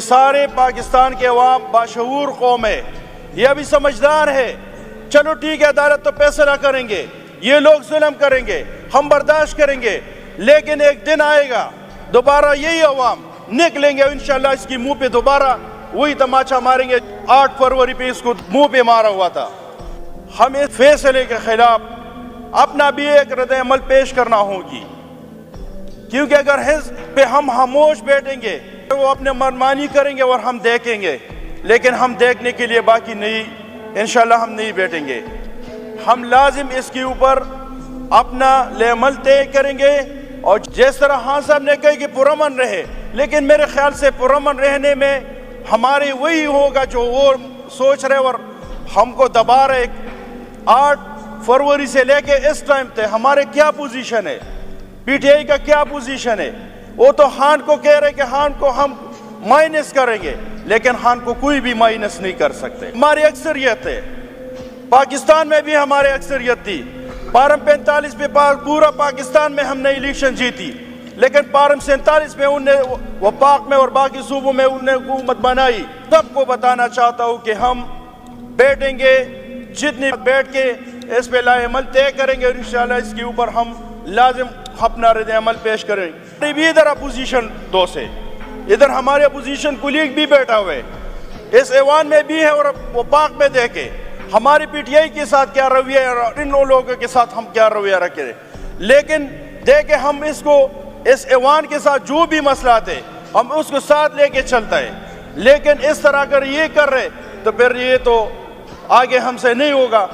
سارے پاکستان کے عوام باشعور قوم ہے، یہ ابھی سمجھدار ہے. چلو ٹھیک ہے، عدالت تو فیصلہ کریں گے، یہ لوگ ظلم کریں گے، ہم برداشت کریں گے، لیکن ایک دن آئے گا دوبارہ یہی عوام نکلیں گے، انشاءاللہ اس کی منہ پہ دوبارہ وہی تماچا ماریں گے. 8 فروری پہ اس کو منہ پہ مارا ہوا تھا. ہمیں فیصلے کے خلاف اپنا بھی ایک رد عمل پیش کرنا ہوگی، کیونکہ اگر حزب پہ ہم خاموش بیٹھیں گے وہ اپنے منمانی کریں گے اور ہم دیکھیں گے، لیکن ہم دیکھنے کے لیے باقی نہیں، انشاءاللہ ہم نہیں بیٹھیں گے. ہم لازم اس کے اوپر اپنا عمل طے کریں گے. اور جس طرح خان صاحب نے کہا کہ پرامن رہے، لیکن میرے خیال سے پرامن رہنے میں ہمارے وہی ہوگا جو وہ سوچ رہے اور ہم کو دبا رہے. 8 فروری سے لے کے اس ٹائم تک ہمارے کیا پوزیشن ہے، پی ٹی آئی کا کیا پوزیشن ہے؟ وہ تو خان کو کہہ رہے کہ خان کو ہم مائنس کریں گے، لیکن خان کو کوئی بھی مائنس نہیں کر سکتے. ہماری اکثریت ہے، پاکستان میں بھی ہماری اکثریت تھی. پارم 45 پہ پورا پاکستان میں ہم نے الیکشن جیتی، لیکن پارم 47 میں وہ پاک میں اور باقی صوبوں میں انہوں نے حکومت بنائی. سب کو بتانا چاہتا ہوں کہ ہم بیٹھیں گے، جتنی بیٹھ کے اس پہ لائے عمل طے کریں گے، انشاءاللہ اس کے اوپر ہم لازم اپنا رد عمل پیش کریں. بھی ادھر اپوزیشن دوست ہے، ادھر ہمارے اپوزیشن کولیگ بھی بیٹھا ہوئے اس ایوان میں بھی ہے، اور وہ پاک میں دیکھے ہماری پی ٹی آئی کے ساتھ کیا رویہ ہے اور ان لوگوں کے ساتھ ہم کیا رویہ رکھے. لیکن دیکھیں ہم اس کو اس ایوان کے ساتھ جو بھی مسئلات ہے ہم اس کو ساتھ لے کے چلتا ہے، لیکن اس طرح اگر یہ کر رہے تو پھر یہ تو آگے ہم سے نہیں ہوگا.